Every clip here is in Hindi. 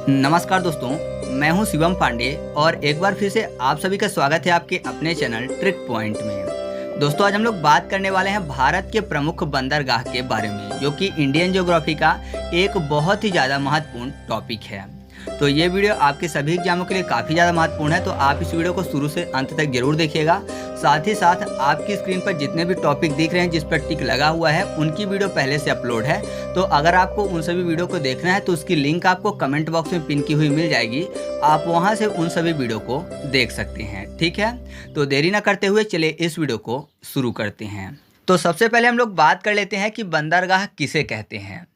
नमस्कार दोस्तों, मैं हूं शिवम पांडे और एक बार फिर से आप सभी का स्वागत है आपके अपने चैनल ट्रिक पॉइंट में। दोस्तों, आज हम लोग बात करने वाले हैं भारत के प्रमुख बंदरगाह के बारे में, जो कि इंडियन ज्योग्राफी का एक बहुत ही ज़्यादा महत्वपूर्ण टॉपिक है। तो ये वीडियो आपके सभी एग्जामों के लिए काफ़ी ज़्यादा महत्वपूर्ण है, तो आप इस वीडियो को शुरू से अंत तक जरूर देखिएगा। साथ ही साथ आपकी स्क्रीन पर जितने भी टॉपिक दिख रहे हैं जिस पर टिक लगा हुआ है, उनकी वीडियो पहले से अपलोड है। तो अगर आपको उन सभी वीडियो को देखना है तो उसकी लिंक आपको कमेंट बॉक्स में पिन की हुई मिल जाएगी। आप वहां से उन सभी वीडियो को देख सकते हैं। ठीक है, तो देरी ना करते हुए चलिए इस वीडियो को शुरू करते हैं। तो सबसे पहले हम लोग बात कर लेते हैं कि बंदरगाह किसे कहते हैं।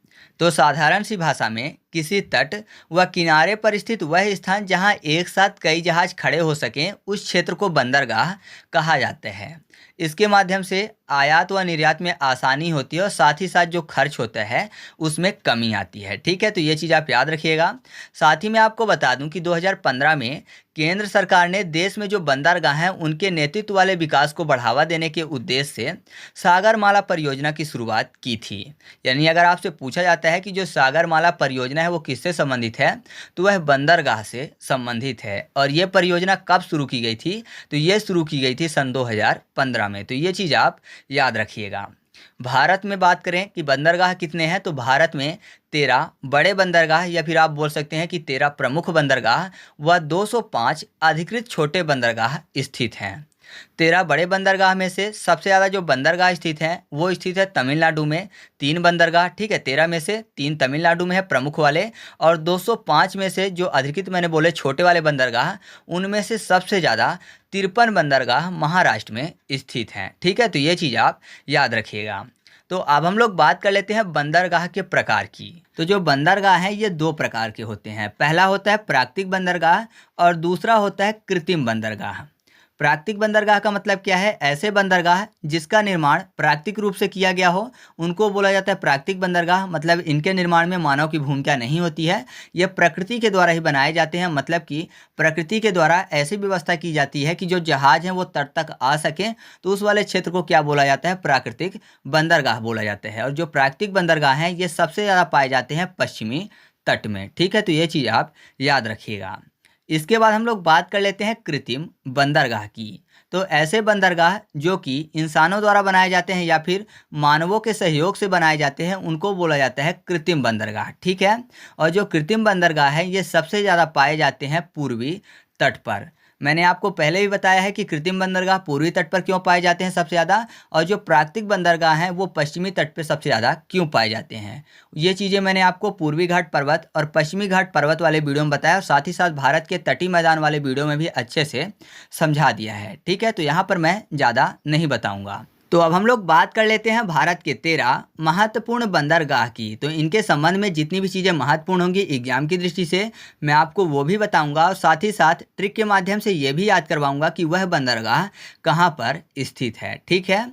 तो साधारण सी भाषा में किसी तट व किनारे पर स्थित वह स्थान जहां एक साथ कई जहाज खड़े हो सकें, उस क्षेत्र को बंदरगाह कहा जाता है। इसके माध्यम से आयात व निर्यात में आसानी होती है और साथ ही साथ जो खर्च होता है उसमें कमी आती है। ठीक है, तो ये चीज़ आप याद रखिएगा। साथ ही मैं आपको बता दूं कि 2015 में केंद्र सरकार ने देश में जो बंदरगाह हैं उनके नेतृत्व वाले विकास को बढ़ावा देने के उद्देश्य से सागरमाला परियोजना की शुरुआत की थी। यानी अगर आपसे पूछा जाता है कि जो सागरमाला परियोजना है वो किससे संबंधित है, तो वह बंदरगाह से संबंधित है। और ये परियोजना कब शुरू की गई थी, तो ये शुरू की गई थी सन 2015 में। तो ये चीज़ आप याद रखिएगा। भारत में बात करें कि बंदरगाह कितने हैं, तो भारत में 13 बड़े बंदरगाह या फिर आप बोल सकते हैं कि 13 प्रमुख बंदरगाह व 205 अधिकृत छोटे बंदरगाह स्थित हैं। 13 बड़े बंदरगाह में से सबसे ज़्यादा जो बंदरगाह स्थित हैं वो स्थित है तमिलनाडु में, 3 बंदरगाह। ठीक है, 13 में से 3 तमिलनाडु में है प्रमुख वाले, और 205 में से जो अधिकृत मैंने बोले छोटे वाले बंदरगाह, उनमें से सबसे ज़्यादा 53 बंदरगाह महाराष्ट्र में स्थित हैं। ठीक है, तो ये चीज़ आप याद रखिएगा। तो अब हम लोग बात कर लेते हैं बंदरगाह के प्रकार की। तो जो बंदरगाह हैं ये 2 प्रकार के होते हैं। पहला होता है प्राकृतिक बंदरगाह और दूसरा होता है कृत्रिम बंदरगाह। प्राकृतिक बंदरगाह का मतलब क्या है? ऐसे बंदरगाह जिसका निर्माण प्राकृतिक रूप से किया गया हो उनको बोला जाता है प्राकृतिक बंदरगाह। मतलब इनके निर्माण में मानव की भूमिका नहीं होती है, ये प्रकृति के द्वारा ही बनाए जाते हैं। मतलब कि प्रकृति के द्वारा ऐसी व्यवस्था की जाती है कि जो जहाज हैं वो तट तक आ सकें, तो उस वाले क्षेत्र को क्या बोला जाता है? प्राकृतिक बंदरगाह बोला जाता है। और जो प्राकृतिक बंदरगाह हैं ये सबसे ज़्यादा पाए जाते हैं पश्चिमी तट में। ठीक है, तो ये चीज़ आप याद रखिएगा। इसके बाद हम लोग बात कर लेते हैं कृत्रिम बंदरगाह की। तो ऐसे बंदरगाह जो कि इंसानों द्वारा बनाए जाते हैं या फिर मानवों के सहयोग से बनाए जाते हैं, उनको बोला जाता है कृत्रिम बंदरगाह। ठीक है, और जो कृत्रिम बंदरगाह है ये सबसे ज़्यादा पाए जाते हैं पूर्वी तट पर। मैंने आपको पहले भी बताया है कि कृत्रिम बंदरगाह पूर्वी तट पर क्यों पाए जाते हैं सबसे ज़्यादा, और जो प्राकृतिक बंदरगाह हैं वो पश्चिमी तट पर सबसे ज़्यादा क्यों पाए जाते हैं। ये चीज़ें मैंने आपको पूर्वी घाट पर्वत और पश्चिमी घाट पर्वत वाले वीडियो में बताया, और साथ ही साथ भारत के तटीय मैदान वाले वीडियो में भी अच्छे से समझा दिया है। ठीक है, तो यहाँ पर मैं ज़्यादा नहीं बताऊँगा। तो अब हम लोग बात कर लेते हैं भारत के 13 महत्वपूर्ण बंदरगाह की। तो इनके संबंध में जितनी भी चीज़ें महत्वपूर्ण होंगी एग्जाम की दृष्टि से मैं आपको वो भी बताऊंगा, और साथ ही साथ ट्रिक के माध्यम से ये भी याद करवाऊंगा कि वह बंदरगाह कहाँ पर स्थित है। ठीक है,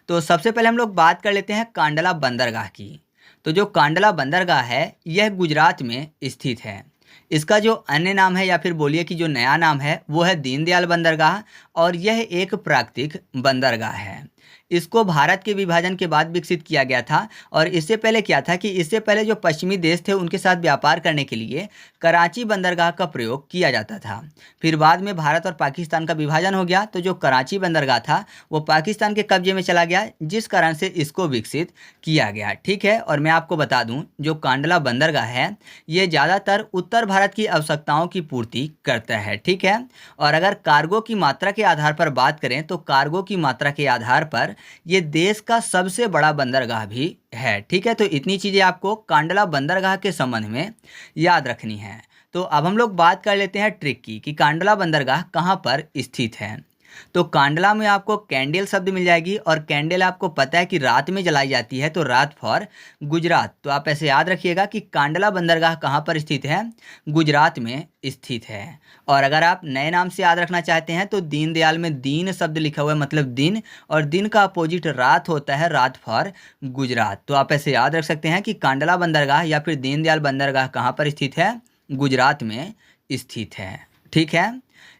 तो सबसे पहले हम लोग बात कर लेते हैं कांडला बंदरगाह की। तो जो कांडला बंदरगाह है यह गुजरात में स्थित है। इसका जो अन्य नाम है या फिर बोलिए कि जो नया नाम है वो है दीनदयाल बंदरगाह, और यह एक प्राकृतिक बंदरगाह है। इसको भारत के विभाजन के बाद विकसित किया गया था, और इससे पहले क्या था कि इससे पहले जो पश्चिमी देश थे उनके साथ व्यापार करने के लिए कराची बंदरगाह का प्रयोग किया जाता था। फिर बाद में भारत और पाकिस्तान का विभाजन हो गया, तो जो कराची बंदरगाह था वो पाकिस्तान के कब्जे में चला गया, जिस कारण से इसको विकसित किया गया। ठीक है, और मैं आपको बता दूं जो कांडला बंदरगाह है ये ज़्यादातर उत्तर भारत की आवश्यकताओं की पूर्ति करता है। ठीक है, और अगर कार्गो की मात्रा के आधार पर बात करें तो कार्गो की मात्रा के आधार पर ये देश का सबसे बड़ा बंदरगाह भी है। ठीक है, तो इतनी चीज़ें आपको कांडला बंदरगाह के संबंध में याद रखनी है। तो अब हम लोग बात कर लेते हैं ट्रिक की कि कांडला बंदरगाह कहाँ पर स्थित है। तो कांडला में आपको कैंडल शब्द मिल जाएगी, और कैंडल आपको पता है कि रात में जलाई जाती है, तो रात फॉर गुजरात। तो आप ऐसे याद रखिएगा कि कांडला बंदरगाह कहाँ पर स्थित है? गुजरात में स्थित है। और अगर आप नए नाम से याद रखना चाहते हैं तो दीनदयाल में दीन शब्द लिखा हुआ है, मतलब दिन, और दिन का अपोजिट रात होता है, रात फॉर गुजरात। तो आप ऐसे याद रख सकते हैं कि कांडला बंदरगाह या फिर दीनदयाल बंदरगाह कहाँ पर स्थित है? गुजरात में स्थित है। ठीक है,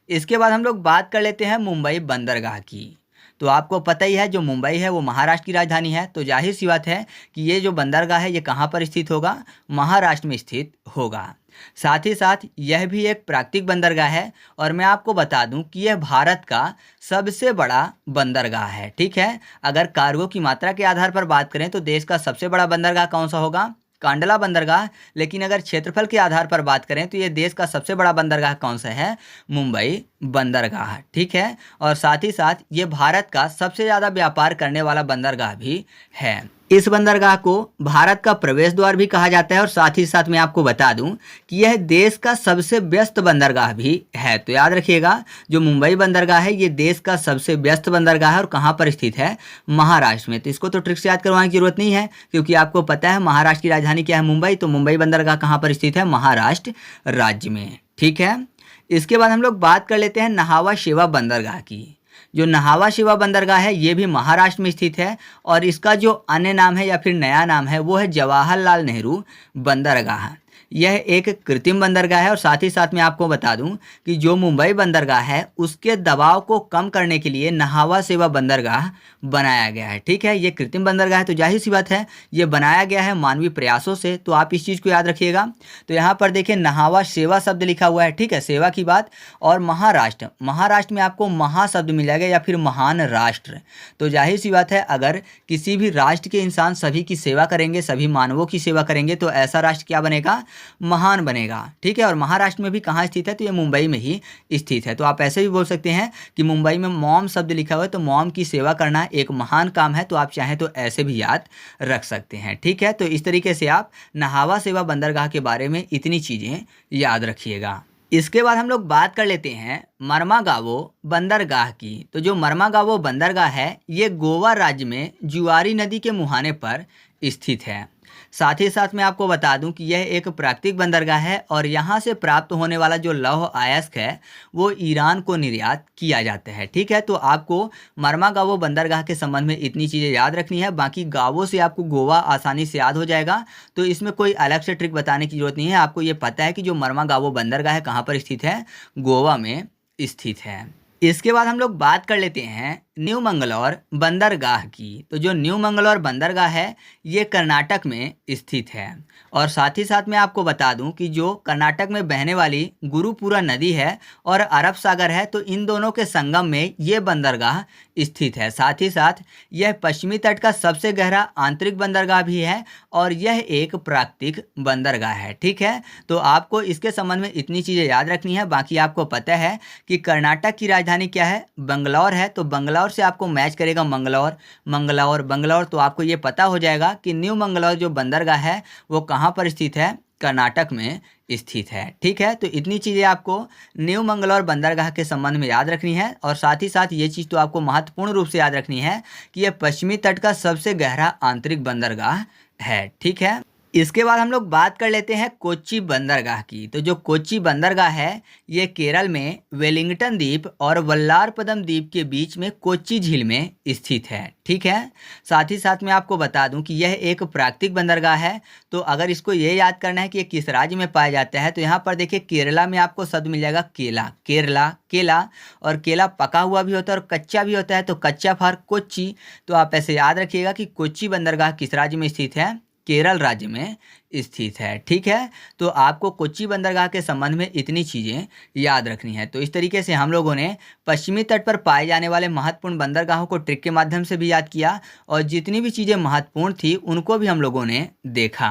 इसके बाद हम लोग बात कर लेते हैं मुंबई बंदरगाह की। तो आपको पता ही है जो मुंबई है वो महाराष्ट्र की राजधानी है, तो जाहिर सी बात है कि ये जो बंदरगाह है ये कहाँ पर स्थित होगा? महाराष्ट्र में स्थित होगा। साथ ही साथ यह भी एक प्राकृतिक बंदरगाह है और मैं आपको बता दूं कि यह भारत का सबसे बड़ा बंदरगाह है। ठीक है, अगर कार्गो की मात्रा के आधार पर बात करें तो देश का सबसे बड़ा बंदरगाह कौन सा होगा? कांडला बंदरगाह। लेकिन अगर क्षेत्रफल के आधार पर बात करें तो ये देश का सबसे बड़ा बंदरगाह कौन सा है? मुंबई बंदरगाह। ठीक है, और साथ ही साथ ये भारत का सबसे ज़्यादा व्यापार करने वाला बंदरगाह भी है। इस बंदरगाह को भारत का प्रवेश द्वार भी कहा जाता है और साथ ही साथ मैं आपको बता दूं कि यह देश का सबसे व्यस्त बंदरगाह भी है। तो याद रखिएगा, जो मुंबई बंदरगाह है ये देश का सबसे व्यस्त बंदरगाह है और कहाँ पर स्थित है? महाराष्ट्र में। तो इसको तो ट्रिक से याद करवाने की जरूरत नहीं है, क्योंकि आपको पता है महाराष्ट्र की राजधानी क्या है? मुंबई। तो मुंबई बंदरगाह कहाँ पर स्थित है? महाराष्ट्र राज्य में। ठीक है, इसके बाद हम लोग बात कर लेते हैं नहावा शेवा बंदरगाह की। जो नहावा शेवा बंदरगाह है ये भी महाराष्ट्र में स्थित है और इसका जो अन्य नाम है या फिर नया नाम है वो है जवाहरलाल नेहरू बंदरगाह। यह एक कृत्रिम बंदरगाह है और साथ ही साथ मैं आपको बता दूं कि जो मुंबई बंदरगाह है उसके दबाव को कम करने के लिए नहावा शेवा बंदरगाह बनाया गया है। ठीक है, ये कृत्रिम बंदरगाह है तो जाहिर सी बात है ये बनाया गया है मानवीय प्रयासों से, तो आप इस चीज़ को याद रखिएगा। तो यहाँ पर देखिए नहावा शेवा शब्द लिखा हुआ है। ठीक है, सेवा की बात। और महाराष्ट्र, महाराष्ट्र में आपको महा शब्द मिल जाएगा या फिर महान राष्ट्र। तो जाहिर सी बात है अगर किसी भी राष्ट्र के इंसान सभी की सेवा करेंगे, सभी मानवों की सेवा करेंगे तो ऐसा राष्ट्र क्या बनेगा? महान बनेगा। ठीक है, और महाराष्ट्र में भी कहाँ स्थित है? तो ये मुंबई में ही स्थित है। तो आप ऐसे भी बोल सकते हैं कि मुंबई में मॉम शब्द लिखा हुआ है तो मॉम की सेवा करना एक महान काम है। तो आप चाहें तो ऐसे भी याद रख सकते हैं। ठीक है, तो इस तरीके से आप नहावा शेवा बंदरगाह के बारे में इतनी चीज़ें याद रखिएगा। इसके बाद हम लोग बात कर लेते हैं मर्मागावो बंदरगाह की। तो जो मर्मागावो बंदरगाह है ये गोवा राज्य में जुआरी नदी के मुहाने पर स्थित है। साथ ही साथ मैं आपको बता दूं कि यह एक प्राकृतिक बंदरगाह है और यहाँ से प्राप्त होने वाला जो लौह अयस्क है वो ईरान को निर्यात किया जाता है। ठीक है, तो आपको मर्मागावो बंदरगाह के संबंध में इतनी चीज़ें याद रखनी है। बाकी गावों से आपको गोवा आसानी से याद हो जाएगा, तो इसमें कोई अलग से ट्रिक बताने की जरूरत नहीं है। आपको ये पता है कि जो मर्मागावो बंदरगाह है कहाँ पर स्थित है? गोवा में स्थित है। इसके बाद हम लोग बात कर लेते हैं न्यू मंगलौर बंदरगाह की। तो जो न्यू मंगलौर बंदरगाह है ये कर्नाटक में स्थित है और साथ ही साथ मैं आपको बता दूं कि जो कर्नाटक में बहने वाली गुरुपुरा नदी है और अरब सागर है तो इन दोनों के संगम में ये बंदरगाह स्थित है। साथ ही साथ यह पश्चिमी तट का सबसे गहरा आंतरिक बंदरगाह भी है और यह एक प्राकृतिक बंदरगाह है। ठीक है, तो आपको इसके संबंध में इतनी चीज़ें याद रखनी है। बाकी आपको पता है कि कर्नाटक की राजधानी क्या है? बंगलौर है। तो बंगलौर से आपको मैच करेगा मंगलौर, मंगलौर, बंगलौर। तो आपको ये पता हो जाएगा कि न्यू मंगलौर जो बंदरगाह है वो कहाँ पर स्थित है? कर्नाटक में स्थित है। ठीक है, तो इतनी चीज़ें आपको न्यू मंगलौर बंदरगाह के संबंध में याद रखनी है और साथ ही साथ ये चीज़ तो आपको महत्वपूर्ण रूप से याद रखनी है कि यह पश्चिमी तट का सबसे गहरा आंतरिक बंदरगाह है। ठीक है, इसके बाद हम लोग बात कर लेते हैं कोच्चि बंदरगाह की। तो जो कोच्चि बंदरगाह है ये केरल में वेलिंगटन द्वीप और वल्लारपदम द्वीप के बीच में कोच्चि झील में स्थित है। ठीक है, साथ ही साथ मैं आपको बता दूं कि यह एक प्राकृतिक बंदरगाह है। तो अगर इसको ये याद करना है कि ये किस राज्य में पाया जाता है तो यहाँ पर देखिए केरला में आपको शब्द मिल जाएगा केला, केरला, केला। और केला पका हुआ भी होता है और कच्चा भी होता है, तो कच्चा फॉर कोच्चि। तो आप ऐसे याद रखिएगा कि कोच्चि बंदरगाह किस राज्य में स्थित है? केरल राज्य में स्थित है। ठीक है, तो आपको कोच्चि बंदरगाह के संबंध में इतनी चीज़ें याद रखनी है। तो इस तरीके से हम लोगों ने पश्चिमी तट पर पाए जाने वाले महत्वपूर्ण बंदरगाहों को ट्रिक के माध्यम से भी याद किया और जितनी भी चीज़ें महत्वपूर्ण थी उनको भी हम लोगों ने देखा।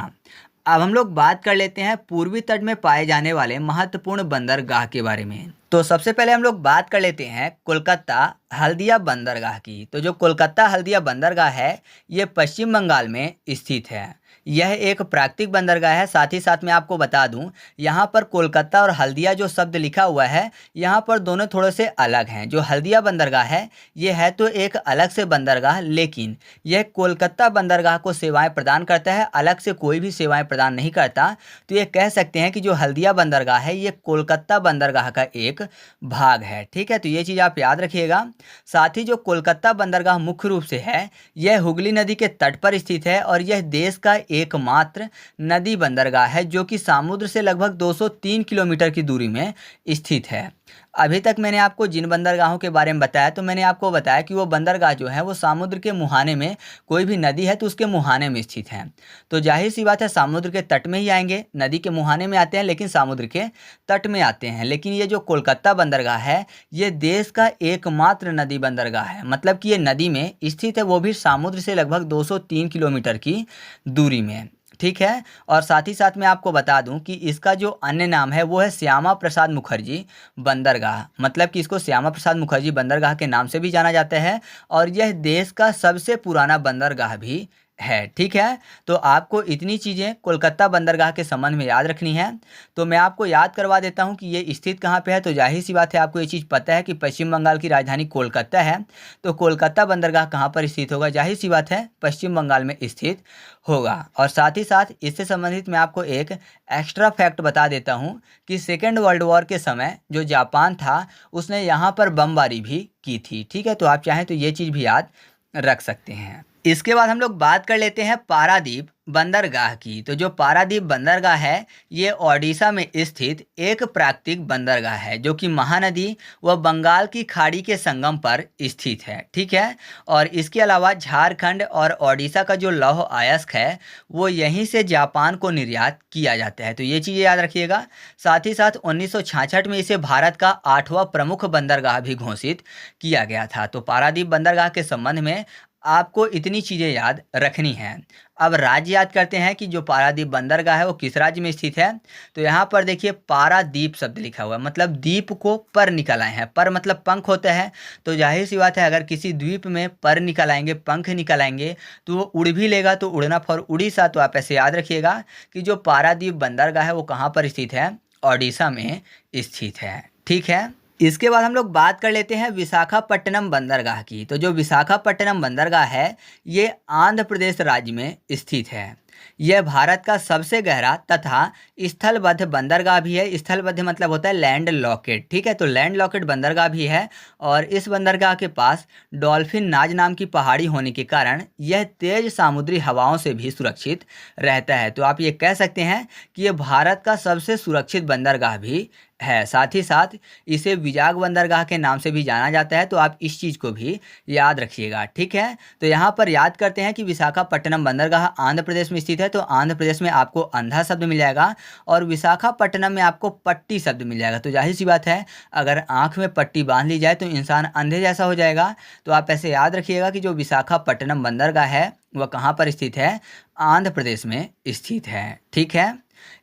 अब हम लोग बात कर लेते हैं पूर्वी तट में पाए जाने वाले महत्वपूर्ण बंदरगाह के बारे में। तो सबसे पहले हम लोग बात कर लेते हैं कोलकाता हल्दिया बंदरगाह की। तो जो कोलकाता हल्दिया बंदरगाह है ये पश्चिम बंगाल में स्थित है। यह एक प्राकृतिक बंदरगाह है। साथ ही साथ मैं आपको बता दूं यहाँ पर कोलकाता और हल्दिया जो शब्द लिखा हुआ है यहाँ पर दोनों थोड़े से अलग हैं। जो हल्दिया बंदरगाह है ये है तो एक अलग से बंदरगाह, लेकिन यह कोलकाता बंदरगाह को सेवाएं प्रदान करता है, अलग से कोई भी सेवाएं प्रदान नहीं करता। तो ये कह सकते हैं कि जो हल्दिया बंदरगाह है ये कोलकाता बंदरगाह का एक भाग है। ठीक है, तो ये चीज़ आप याद रखिएगा। साथ ही जो कोलकाता बंदरगाह मुख्य रूप से है यह हुगली नदी के तट पर स्थित है और यह देश का एकमात्र नदी बंदरगाह है जो कि समुद्र से लगभग 203 किलोमीटर की दूरी में स्थित है। अभी तक मैंने आपको जिन बंदरगाहों के बारे में बताया, तो मैंने आपको बताया कि वो बंदरगाह जो है वो समुद्र के मुहाने में, कोई भी नदी है तो उसके मुहाने में स्थित है। तो जाहिर सी बात है समुद्र के तट में ही आएंगे, नदी के मुहाने में आते हैं लेकिन समुद्र के तट में आते हैं। लेकिन ये जो कोलकाता बंदरगाह है ये देश का एकमात्र नदी बंदरगाह है, मतलब कि ये नदी में स्थित है, वो भी समुद्र से लगभग 203 किलोमीटर की दूरी में। ठीक है। और साथ ही साथ मैं आपको बता दूं कि इसका जो अन्य नाम है वो है श्यामा प्रसाद मुखर्जी बंदरगाह, मतलब कि इसको श्यामा प्रसाद मुखर्जी बंदरगाह के नाम से भी जाना जाता है और यह देश का सबसे पुराना बंदरगाह भी है। ठीक है। तो आपको इतनी चीज़ें कोलकाता बंदरगाह के संबंध में याद रखनी है। तो मैं आपको याद करवा देता हूं कि ये स्थित कहाँ पे है। तो जाहिर सी बात है आपको ये चीज़ पता है कि पश्चिम बंगाल की राजधानी कोलकाता है, तो कोलकाता बंदरगाह कहाँ पर स्थित होगा, जाहिर सी बात है पश्चिम बंगाल में स्थित होगा। और साथ ही साथ इससे संबंधित मैं आपको एक एक्स्ट्रा फैक्ट बता देता हूँ कि सेकेंड वर्ल्ड वॉर के समय जो जापान था उसने यहाँ पर बमबारी भी की थी। ठीक है। तो आप चाहें तो ये चीज़ भी याद रख सकते हैं। इसके बाद हम लोग बात कर लेते हैं पारादीप बंदरगाह की। तो जो पारादीप बंदरगाह है ये ओडिशा में स्थित एक प्राकृतिक बंदरगाह है जो कि महानदी व बंगाल की खाड़ी के संगम पर स्थित है। ठीक है। और इसके अलावा झारखंड और ओडिशा का जो लौह अयस्क है वो यहीं से जापान को निर्यात किया जाता है। तो ये चीज़ें याद रखिएगा। साथ ही साथ 1966 में इसे भारत का 8वां प्रमुख बंदरगाह भी घोषित किया गया था। तो पारादीप बंदरगाह के संबंध में आपको इतनी चीज़ें याद रखनी हैं। अब राज्य याद करते हैं कि जो पारादीप बंदरगाह है वो किस राज्य में स्थित है। तो यहाँ पर देखिए पारादीप शब्द लिखा हुआ है, मतलब द्वीप को पर निकल आए हैं। पर मतलब पंख होता है, तो जाहिर सी बात है अगर किसी द्वीप में पर निकल आएंगे, पंख निकल आएंगे तो वो उड़ भी लेगा, तो उड़ना फॉर उड़ीसा। तो आप ऐसे याद रखिएगा कि जो पारादीप बंदरगाह है वो कहाँ पर स्थित है, ओडिशा में स्थित है। ठीक है। इसके बाद हम लोग बात कर लेते हैं विशाखापट्टनम बंदरगाह की। तो जो विशाखापट्टनम बंदरगाह है ये आंध्र प्रदेश राज्य में स्थित है। यह भारत का सबसे गहरा तथा स्थलबद्ध बंदरगाह भी है। स्थलबद्ध मतलब होता है लैंड लॉकेट। ठीक है। तो लैंड लॉकेट बंदरगाह भी है और इस बंदरगाह के पास डॉल्फिन नाज नाम की पहाड़ी होने के कारण यह तेज समुद्री हवाओं से भी सुरक्षित रहता है। तो आप ये कह सकते हैं कि यह भारत का सबसे सुरक्षित बंदरगाह भी है। साथ ही साथ इसे विजाग बंदरगाह के नाम से भी जाना जाता है। तो आप इस चीज़ को भी याद रखिएगा। ठीक है। तो यहाँ पर याद करते हैं कि विशाखापट्टनम बंदरगाह आंध्र प्रदेश में स्थित है। तो आंध्र प्रदेश में आपको अंधा शब्द मिल जाएगा और विशाखापट्टनम में आपको पट्टी शब्द मिल जाएगा। तो जाहिर सी बात है अगर आँख में पट्टी बांध ली जाए तो इंसान अंधे जैसा हो जाएगा। तो आप ऐसे याद रखिएगा कि जो विशाखापट्टनम बंदरगाह है वह कहाँ पर स्थित है, आंध्र प्रदेश में स्थित है। ठीक है।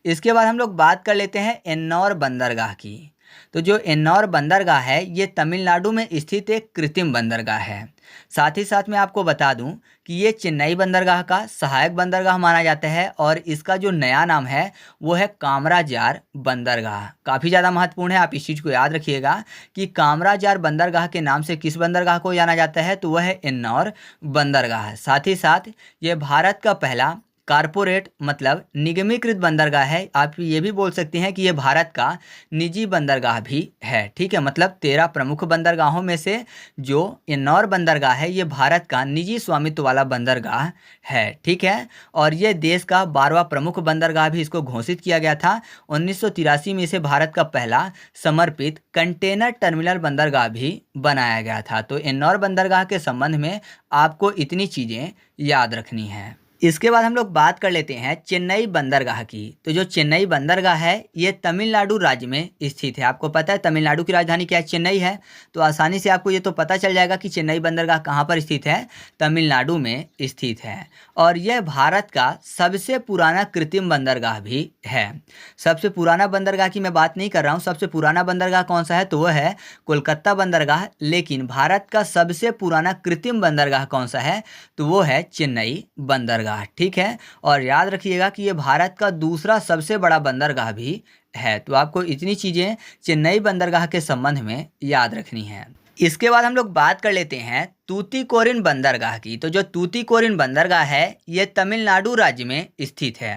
इसके बाद हम लोग बात कर लेते हैं एन्नौर बंदरगाह की। तो जो एन्नौर बंदरगाह है ये तमिलनाडु में स्थित एक कृत्रिम बंदरगाह है। साथ ही साथ मैं आपको बता दूं कि ये चेन्नई बंदरगाह का सहायक बंदरगाह माना जाता है और इसका जो नया नाम है वो है कामराजार बंदरगाह। काफ़ी ज़्यादा महत्वपूर्ण है, आप इस चीज़ को याद रखिएगा कि कामराजार बंदरगाह के नाम से किस बंदरगाह को जाना जाता है, तो वह है एन्नौर बंदरगाह। साथ ही साथ ये भारत का पहला कारपोरेट मतलब निगमीकृत बंदरगाह है। आप ये भी बोल सकते हैं कि ये भारत का निजी बंदरगाह भी है। ठीक है। मतलब 13 प्रमुख बंदरगाहों में से जो एन्नौर बंदरगाह है ये भारत का निजी स्वामित्व वाला बंदरगाह है। ठीक है। और ये देश का 12वां प्रमुख बंदरगाह भी इसको घोषित किया गया था। 1983 में इसे भारत का पहला समर्पित कंटेनर टर्मिनल बंदरगाह भी बनाया गया था। तो एन्नौर बंदरगाह के संबंध में आपको इतनी चीज़ें याद रखनी हैं। इसके बाद हम लोग बात कर लेते हैं चेन्नई बंदरगाह की। तो जो चेन्नई बंदरगाह है ये तमिलनाडु राज्य में स्थित है। आपको पता है तमिलनाडु की राजधानी क्या है, चेन्नई है। तो आसानी से आपको ये तो पता चल जाएगा कि चेन्नई बंदरगाह कहाँ पर स्थित है, तमिलनाडु में स्थित है। और यह भारत का सबसे पुराना कृत्रिम बंदरगाह भी है। सबसे पुराना बंदरगाह की मैं बात नहीं कर रहा हूँ, सबसे पुराना बंदरगाह कौन सा है, तो वह है कोलकाता बंदरगाह। लेकिन भारत का सबसे पुराना कृत्रिम बंदरगाह कौन सा है, तो वो है चेन्नई बंदरगाह। ठीक है। और याद रखिएगा कि ये भारत का दूसरा सबसे बड़ा बंदरगाह भी है। तो आपको इतनी चीज़ें चेन्नई बंदरगाह के संबंध में याद रखनी है। इसके बाद हम लोग बात कर लेते हैं तूतीकोरिन बंदरगाह की। तो जो तूतीकोरिन बंदरगाह है ये तमिलनाडु राज्य में स्थित है।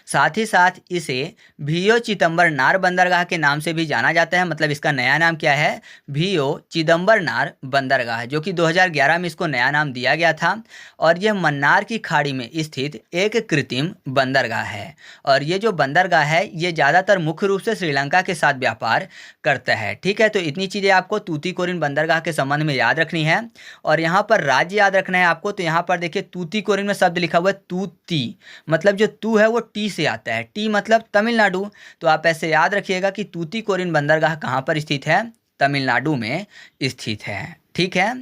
साथ ही साथ इसे वीओ चिदंबरनार बंदरगाह के नाम से भी जाना जाता है। मतलब इसका नया नाम क्या है? वीओ चिदंबरनार बंदरगाह, जो कि 2011 में इसको नया नाम दिया गया था। और यह मन्नार की खाड़ी में स्थित एक कृत्रिम बंदरगाह है। और ये जो बंदरगाह है ये ज़्यादातर मुख्य रूप से श्रीलंका के साथ व्यापार करता है। ठीक है, तो इतनी चीज़ें आपको तूतीकोरिन बंदरगाह के संबंध में याद रखनी है। और यहाँ पर राज्य याद रखना है आपको। तो यहाँ पर देखिए तूतीकोरिन में शब्द लिखा हुआ है तूती, मतलब जो तू है वो टी से आता है, टी मतलब तमिलनाडु। तो आप ऐसे याद रखिएगा कि तूतीकोरिन बंदरगाह कहाँ पर स्थित है? तमिलनाडु में स्थित है। ठीक है,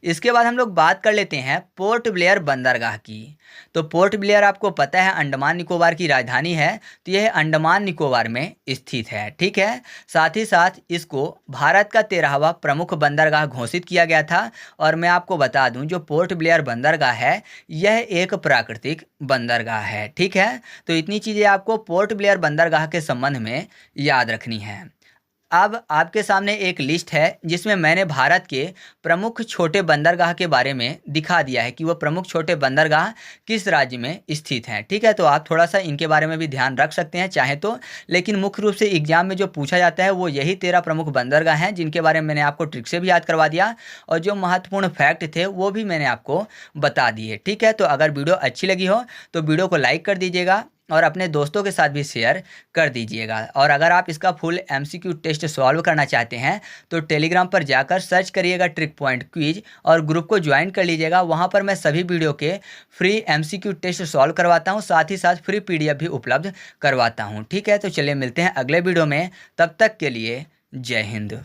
इसके बाद हम लोग बात कर लेते हैं पोर्ट ब्लेयर बंदरगाह की। तो पोर्ट ब्लेयर आपको पता है अंडमान निकोबार की राजधानी है। तो यह अंडमान निकोबार में स्थित है। ठीक है, साथ ही साथ इसको भारत का 13वां प्रमुख बंदरगाह घोषित किया गया था। और मैं आपको बता दूं जो पोर्ट ब्लेयर बंदरगाह है यह एक प्राकृतिक बंदरगाह है। ठीक है, तो इतनी चीज़ें आपको पोर्ट ब्लेयर बंदरगाह के संबंध में याद रखनी है। अब आपके सामने एक लिस्ट है जिसमें मैंने भारत के प्रमुख छोटे बंदरगाह के बारे में दिखा दिया है कि वो प्रमुख छोटे बंदरगाह किस राज्य में स्थित हैं। ठीक है, तो आप थोड़ा सा इनके बारे में भी ध्यान रख सकते हैं चाहे तो। लेकिन मुख्य रूप से एग्जाम में जो पूछा जाता है वो यही 13 प्रमुख बंदरगाह हैं जिनके बारे में मैंने आपको ट्रिक से भी याद करवा दिया। और जो महत्वपूर्ण फैक्ट थे वो भी मैंने आपको बता दिए। ठीक है, तो अगर वीडियो अच्छी लगी हो तो वीडियो को लाइक कर दीजिएगा और अपने दोस्तों के साथ भी शेयर कर दीजिएगा। और अगर आप इसका फुल एमसीक्यू टेस्ट सॉल्व करना चाहते हैं तो टेलीग्राम पर जाकर सर्च करिएगा ट्रिक पॉइंट क्विज और ग्रुप को ज्वाइन कर लीजिएगा। वहां पर मैं सभी वीडियो के फ्री एमसीक्यू टेस्ट सॉल्व करवाता हूं, साथ ही साथ फ्री पीडीएफ भी उपलब्ध करवाता हूं। ठीक है, तो चलिए मिलते हैं अगले वीडियो में। तब तक के लिए जय हिंद।